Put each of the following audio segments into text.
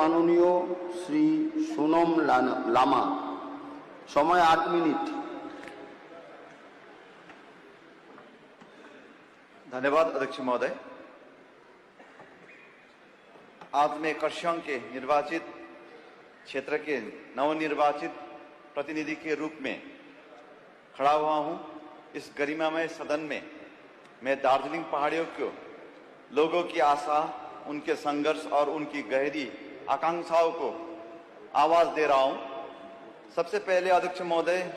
माननीय श्री सोनम लामा। समय 8 मिनट। धन्यवाद अध्यक्ष महोदय। आज मैं कर्सियंग के निर्वाचित क्षेत्र के नवनिर्वाचित प्रतिनिधि के रूप में खड़ा हुआ हूं। इस गरिमामय सदन में मैं दार्जिलिंग पहाड़ियों को लोगों की आशा, उनके संघर्ष और उनकी गहरी आकांक्षाओं को आवाज दे रहा हूं। सबसे पहले अध्यक्ष महोदय,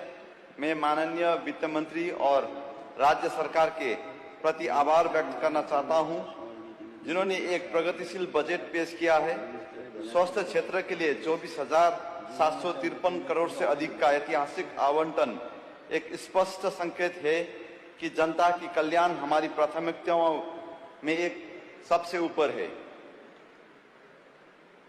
मैं माननीय वित्त मंत्री और राज्य सरकार के प्रति आभार व्यक्त करना चाहता हूं, जिन्होंने एक प्रगतिशील बजट पेश किया है। स्वास्थ्य क्षेत्र के लिए 24,753 करोड़ से अधिक का ऐतिहासिक आवंटन एक स्पष्ट संकेत है कि जनता की कल्याण हमारी प्राथमिकताओं में एक सबसे ऊपर है।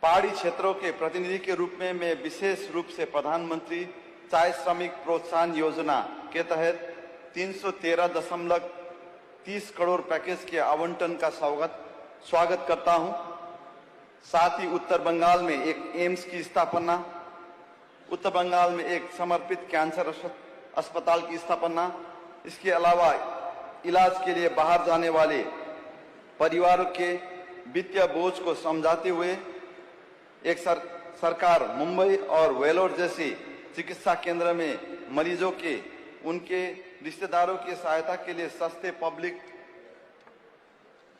पहाड़ी क्षेत्रों के प्रतिनिधि के रूप में मैं विशेष रूप से प्रधानमंत्री चाय श्रमिक प्रोत्साहन योजना के तहत 313.30 करोड़ पैकेज के आवंटन का स्वागत करता हूं। साथ ही उत्तर बंगाल में एक एम्स की स्थापना, उत्तर बंगाल में एक समर्पित कैंसर अस्पताल की स्थापना, इसके अलावा इलाज के लिए बाहर जाने वाले परिवारों के वित्तीय बोझ को समझाते हुए एक सरकार मुंबई और वेलोर जैसे चिकित्सा केंद्र में मरीजों के उनके रिश्तेदारों की सहायता के लिए सस्ते पब्लिक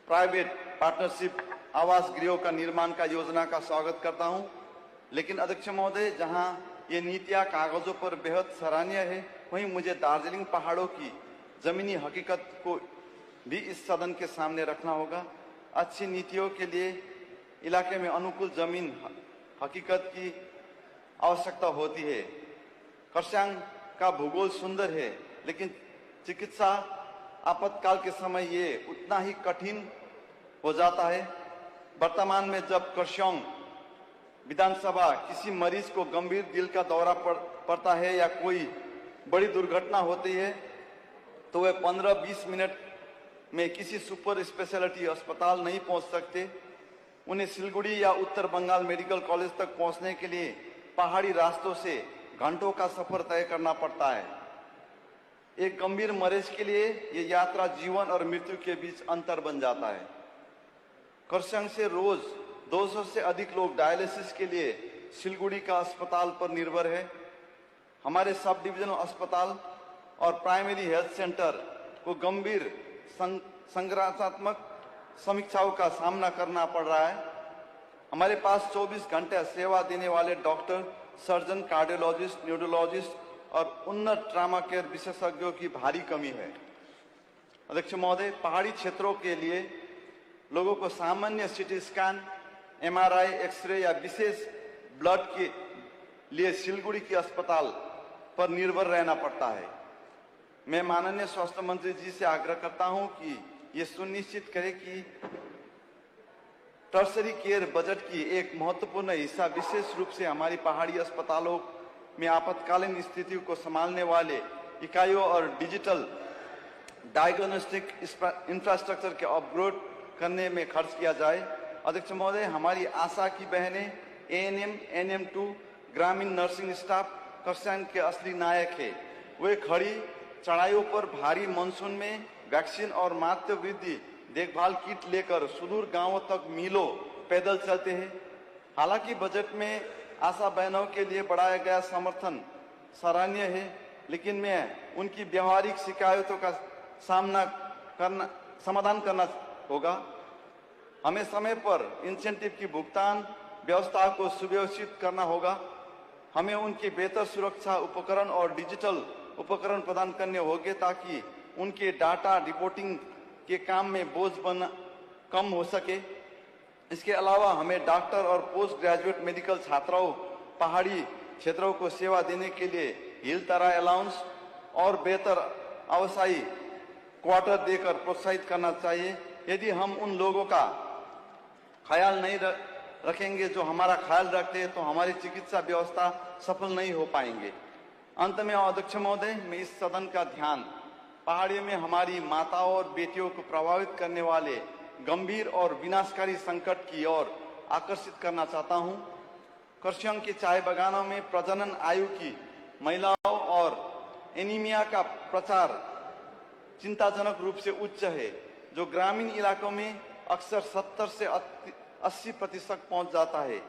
प्राइवेट पार्टनरशिप आवास गृहों का निर्माण का योजना का स्वागत करता हूं। लेकिन अध्यक्ष महोदय, जहां ये नीतियां कागजों पर बेहद सराहनीय है, वहीं मुझे दार्जिलिंग पहाड़ों की जमीनी हकीकत को भी इस सदन के सामने रखना होगा। अच्छी नीतियों के लिए इलाके में अनुकूल जमीन हकीकत की आवश्यकता होती है। कर्सियंग का भूगोल सुंदर है, लेकिन चिकित्सा आपातकाल के समय ये उतना ही कठिन हो जाता है। वर्तमान में जब कर्सियंग विधानसभा किसी मरीज को गंभीर दिल का दौरा पड़ता है या कोई बड़ी दुर्घटना होती है, तो वे 15-20 मिनट में किसी सुपर स्पेशलिटी अस्पताल नहीं पहुंच सकते। उन्हें सिलगुड़ी या उत्तर बंगाल मेडिकल कॉलेज तक पहुंचने के लिए पहाड़ी रास्तों से घंटों का सफर तय करना पड़ता है। एक गंभीर मरीज के लिए ये यात्रा जीवन और मृत्यु के बीच अंतर बन जाता है। कर्सियंग से रोज 200 से अधिक लोग डायलिसिस के लिए सिलगुड़ी का अस्पताल पर निर्भर है। हमारे सब डिविजनल अस्पताल और प्राइमरी हेल्थ सेंटर को गंभीर संघर्षात्मक समीक्षाओं का सामना करना पड़ रहा है। हमारे पास 24 घंटे सेवा देने वाले डॉक्टर, सर्जन, कार्डियोलॉजिस्ट, न्यूरोलॉजिस्ट और उन्नत ट्रामा केयर विशेषज्ञों की भारी कमी है। अध्यक्ष महोदय, पहाड़ी क्षेत्रों के लिए लोगों को सामान्य सिटी स्कैन, MRI, एक्सरे या विशेष ब्लड के लिए सिलगुड़ी के अस्पताल पर निर्भर रहना पड़ता है। मैं माननीय स्वास्थ्य मंत्री जी से आग्रह करता हूं कि ये सुनिश्चित करें कि टर्शरी केयर बजट की एक महत्वपूर्ण हिस्सा विशेष रूप से हमारी पहाड़ी अस्पतालों में आपातकालीन स्थितियों को संभालने वाले इकाइयों और डिजिटल डायग्नोस्टिक इंफ्रास्ट्रक्चर के अपग्रेड करने में खर्च किया जाए। अध्यक्ष महोदय, हमारी आशा की बहनें ANM, NM2, ग्रामीण नर्सिंग स्टाफ कर्सियंग के असली नायक है। वे खड़ी चढ़ाइयों पर भारी मानसून में वैक्सीन और मातृ वृद्धि देखभाल किट लेकर सुदूर गांवों तक मीलों पैदल चलते हैं। हालांकि बजट में आशा बहनों के लिए बढ़ाया गया समर्थन सराहनीय है, लेकिन मैं उनकी व्यवहारिक शिकायतों का समाधान करना होगा। हमें समय पर इंसेंटिव की भुगतान व्यवस्था को सुव्यवस्थित करना होगा। हमें उनकी बेहतर सुरक्षा उपकरण और डिजिटल उपकरण प्रदान करने होंगे ताकि उनके डाटा रिपोर्टिंग के काम में बोझ कम हो सके। इसके अलावा हमें डॉक्टर और पोस्ट ग्रेजुएट मेडिकल छात्राओं पहाड़ी क्षेत्रों को सेवा देने के लिए हिल तरा अलाउंस और बेहतर आवासीय क्वार्टर देकर प्रोत्साहित करना चाहिए। यदि हम उन लोगों का ख्याल नहीं रखेंगे जो हमारा ख्याल रखते हैं, तो हमारी चिकित्सा व्यवस्था सफल नहीं हो पाएंगे। अंत में अध्यक्ष महोदय, मैं इस सदन का ध्यान पहाड़ी में हमारी माताओं और बेटियों को प्रभावित करने वाले गंभीर और विनाशकारी संकट की ओर आकर्षित करना चाहता हूं। कर्सियंग के चाय बागानों में प्रजनन आयु की महिलाओं और एनीमिया का प्रचार चिंताजनक रूप से उच्च है, जो ग्रामीण इलाकों में अक्सर 70 से 80% पहुंच जाता है।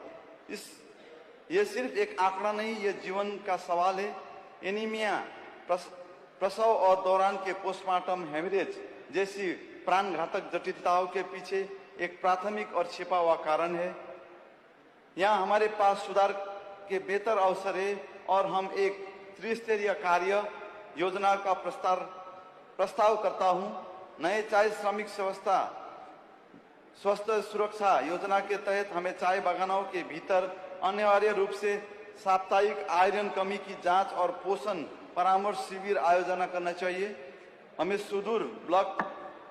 ये सिर्फ एक आंकड़ा नहीं, ये जीवन का सवाल है। एनीमिया प्रसव और दौरान के पोस्टमार्टम हेमरेज जैसी प्राण घातक जटिलताओं के पीछे एक प्राथमिक और छिपा हुआ कारण है। यहाँ हमारे पास सुधार के बेहतर अवसर है और हम एक त्रिस्तरीय कार्य योजना का प्रस्ताव करता हूँ। नए चाय श्रमिक स्वास्थ्य सुरक्षा योजना के तहत हमें चाय बागानों के भीतर अनिवार्य रूप से साप्ताहिक आयरन कमी की जांच और पोषण परामर्श शिविर आयोजन करना चाहिए। हमें सुदूर ब्लॉक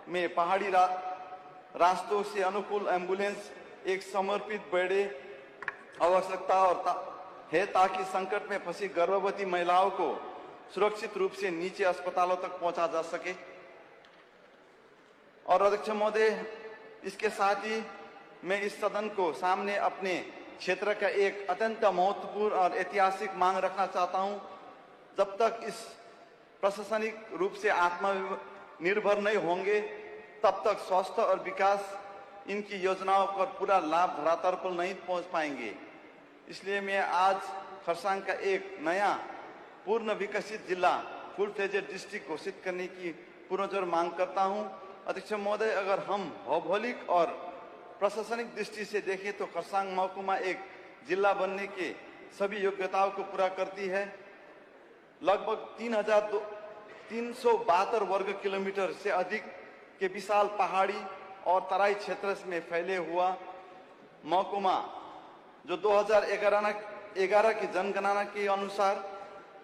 में पहाड़ी रास्तों से अनुकूल एम्बुलेंस एक समर्पित बेडे आवश्यकता है ताकि संकट में फंसी गर्भवती महिलाओं को सुरक्षित रूप से नीचे अस्पतालों तक पहुंचा जा सके। और अध्यक्ष महोदय, इसके साथ ही मैं इस सदन को सामने अपने क्षेत्र का एक अत्यंत महत्वपूर्ण और ऐतिहासिक मांग रखना चाहता हूं। जब तक इस प्रशासनिक रूप से आत्मनिर्भर नहीं होंगे, तब तक स्वास्थ्य और विकास इनकी योजनाओं पर पूरा लाभ धरातल पर नहीं पहुंच पाएंगे। इसलिए मैं आज खरसांग का एक नया पूर्ण विकसित जिला फुल फ्लेजेड डिस्ट्रिक्ट घोषित करने की पुरजोर मांग करता हूं। अध्यक्ष महोदय, अगर हम भौगोलिक और प्रशासनिक दृष्टि से देखें तो खरसांग महकुमा एक जिला बनने के सभी योग्यताओं को पूरा करती है। लगभग 3,372 वर्ग किलोमीटर से अधिक के विशाल पहाड़ी और तराई क्षेत्र में फैले हुआ महकुमा, जो 2011 की जनगणना के अनुसार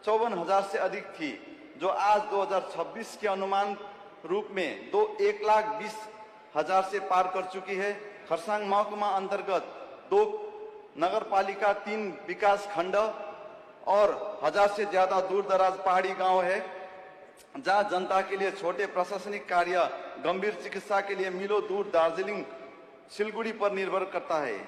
54,000 से अधिक थी, जो आज 2026 के अनुमान रूप में 1,20,000 से पार कर चुकी है। खरसांग महकुमा अंतर्गत 2 नगरपालिका, 3 विकास खंड और 1000 से ज्यादा दूर दराज पहाड़ी गांव है, जहां जनता के लिए छोटे प्रशासनिक कार्य, गंभीर चिकित्सा के लिए मीलों दूर दार्जिलिंग, सिलगुड़ी पर निर्भर करता है।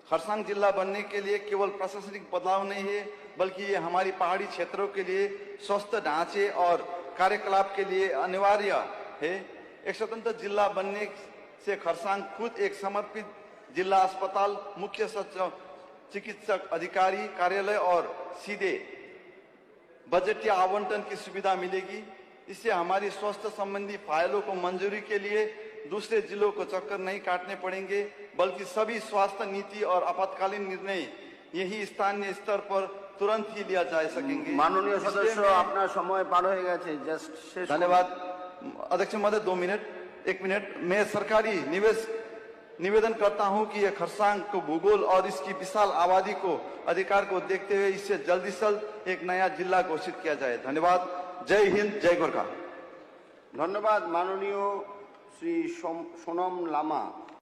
खरसांग जिला बनने के लिए केवल प्रशासनिक बदलाव नहीं है, बल्कि ये हमारी पहाड़ी क्षेत्रों के लिए स्वस्थ ढांचे और कार्यकलाप के लिए अनिवार्य है। एक स्वतंत्र जिला बनने से खरसांग खुद एक समर्पित जिला अस्पताल, मुख्य सचिव, चिकित्सक अधिकारी कार्यालय और सीधे बजटीय आवंटन की सुविधा मिलेगी। इससे हमारी स्वास्थ्य संबंधी फाइलों को मंजूरी के लिए दूसरे जिलों को चक्कर नहीं काटने पड़ेंगे, बल्कि सभी स्वास्थ्य नीति और आपातकालीन निर्णय यही स्थानीय स्तर पर तुरंत ही लिया जा सकेंगे। माननीय सदस्य, अपना समय पार हो गया है, जस्ट धन्यवाद अध्यक्ष महोदय। 1 मिनट मैं सरकारी निवेदन करता हूं कि यह खरसांग को भूगोल और इसकी विशाल आबादी को अधिकार को देखते हुए इसे जल्दी से जल्द एक नया जिला घोषित किया जाए। धन्यवाद। जय हिंद, जय गोरखा। धन्यवाद माननीय श्री सोनम लामा।